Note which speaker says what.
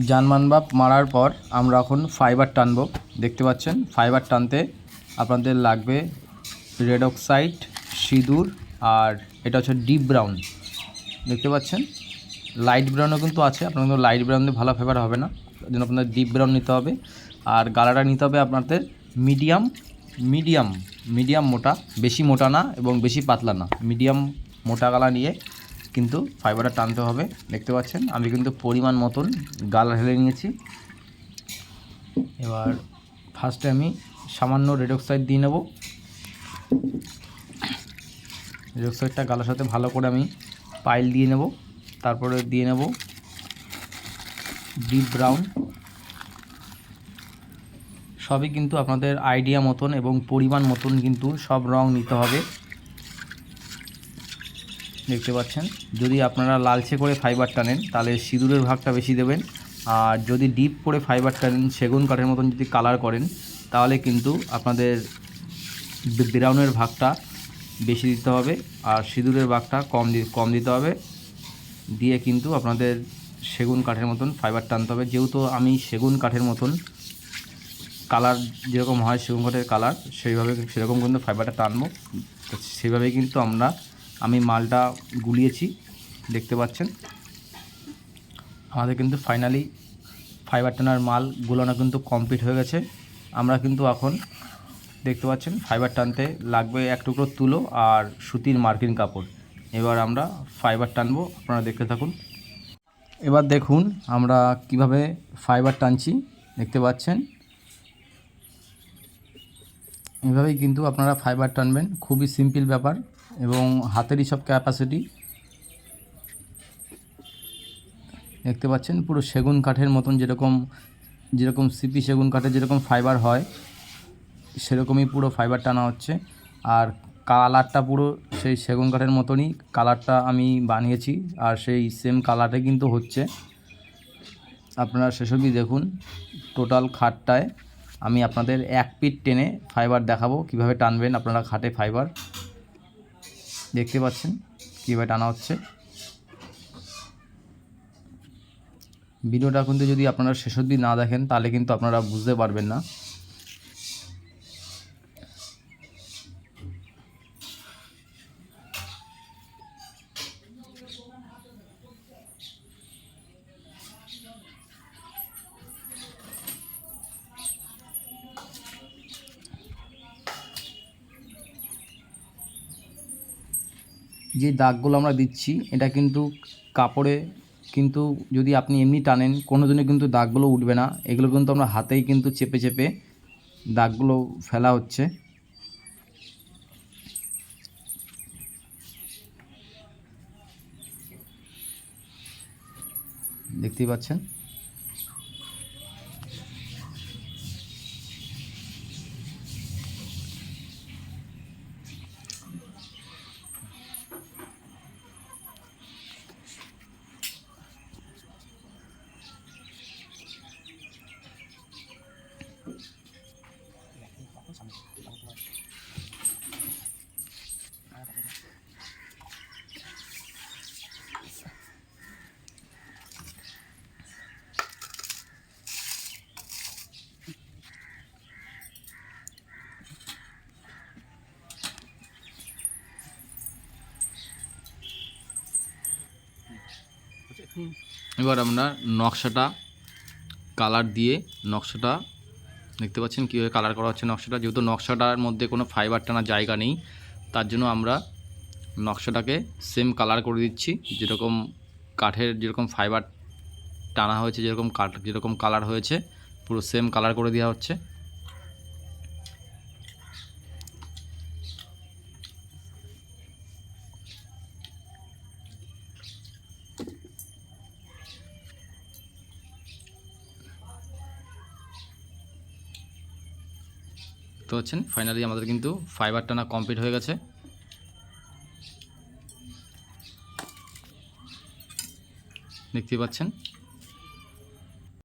Speaker 1: German বাপ মারার পর আমরা এখন ফাইবার টানবো। দেখতে পাচ্ছেন ফাইবার টানতে আপনাদের লাগবে রেড অক্সাইড, সিঁদুর, আর এটা হচ্ছে ডিপ ব্রাউন। দেখতে পাচ্ছেন লাইট ব্রাউনও কিন্তু আছে, আপনার কিন্তু লাইট ব্রাউন দিয়ে ভালো ফাইবার হবে না, তার জন্য আপনাদের ডিপ ব্রাউন নিতে হবে। আর গালাটা নিতে হবে আপনাদের মিডিয়াম মিডিয়াম মিডিয়াম মোটা, বেশি মোটা না এবং বেশি পাতলা না, মিডিয়াম মোটা গালা নিয়ে কিন্তু ফাইবারটা টানতে হবে। দেখতে পাচ্ছেন আমি কিন্তু পরিমাণ মতন গালা ঢেলে নিয়েছি। এবার ফার্স্টে আমি সামান্য রেড অক্সাইড দিয়ে নেব। রেড অক্সাইডটা গালার সাথে ভালো করে আমি পাইল দিয়ে নেব। তারপরে দিয়ে নেব ডিপ ব্রাউন। সবই কিন্তু আপনাদের আইডিয়া মতন এবং পরিমাণ মতন কিন্তু সব রং নিতে হবে। দেখতে পাচ্ছেন যদি আপনারা লালচে করে ফাইবার টানেন তাহলে সিঁদুরের ভাগটা বেশি দেবেন, আর যদি ডিপ করে ফাইবার টানেন সেগুন কাঠের মতন যদি কালার করেন তাহলে কিন্তু আপনাদের ব্রাউনের ভাগটা বেশি দিতে হবে আর সিঁদুরের ভাগটা কম দিতে হবে। দিয়ে কিন্তু আপনাদের সেগুন কাঠের মতন ফাইবার টানতে হবে। যেহেতু আমি সেগুন কাঠের মতন কালার যেরকম হয় সেগুন কাঠের কালার সেরকম কিন্তু ফাইবারটা টানবো, সেভাবেই কিন্তু আমি মালটা গুলিয়েছি। দেখতে পাচ্ছেন আমাদের কিন্তু ফাইনালি ফাইবার টানার মাল গুলানো কিন্তু কমপ্লিট হয়ে গেছে। আমরা কিন্তু এখন দেখতে পাচ্ছেন ফাইবার টানতে লাগবে এক টুকরো তুলো আর সুতির মার্কিন কাপড়। এবার আমরা ফাইবার টানবো, আপনারা দেখতে থাকুন। এবার দেখুন আমরা কিভাবে ফাইবার টানছি। দেখতে পাচ্ছেন এভাবেই কিন্তু আপনারা ফাইবার টানবেন, খুবই সিম্পল ব্যাপার এবং হাতেরই সব ক্যাপাসিটি। দেখতে পাচ্ছেন পুরো সেগুন কাঠের মতন যেরকম সিপি সেগুন কাঠের যেরকম ফাইবার হয় সেরকমই পুরো ফাইবার টানা হচ্ছে। আর কালারটা পুরো সেই সেগুন কাঠের মতনই কালারটা আমি বানিয়েছি, আর সেই সেম কালারে কিন্তু হচ্ছে। আপনারা সেসবই দেখুন। টোটাল খাটটায় আমি আপনাদের এক পিট টেনে ফাইবার দেখাবো কিভাবে টানবেন আপনারা খাটে ফাইবার। দেখতে পাচ্ছেন কীভাবে টানা হচ্ছে। ভিডিওটা কিন্তু যদি আপনারা শেষ অবধি না দেখেন তাহলে কিন্তু আপনারা বুঝতে পারবেন না। যে দাগগুলো আমরা দিচ্ছি এটা কিন্তু কাপড়ে, কিন্তু যদি আপনি এমনি টানেন কোনো দিনও কিন্তু দাগগুলো উঠবে না। এগুলো কিন্তু আমরা হাতেই কিন্তু চেপে চেপে দাগগুলো ফেলা হচ্ছে। দেখতেই পাচ্ছেন। এবার আমরা নকশাটা কালার দিয়ে নকশাটা দেখতে পাচ্ছেন কীভাবে কালার করা হচ্ছে নকশাটা। যেহেতু নকশাটার মধ্যে কোনো ফাইবার টানার জায়গা নেই তার জন্য আমরা নকশাটাকে সেম কালার করে দিচ্ছি। যেরকম কাঠের যেরকম ফাইবার টানা হয়েছে যেরকম কালার হয়েছে পুরো সেম কালার করে দেওয়া হচ্ছে। তো হচ্ছেন ফাইনালি আমাদের কিন্তু ফাইবার টানা কমপ্লিট হয়ে গেছে। দেখতে পাচ্ছেন।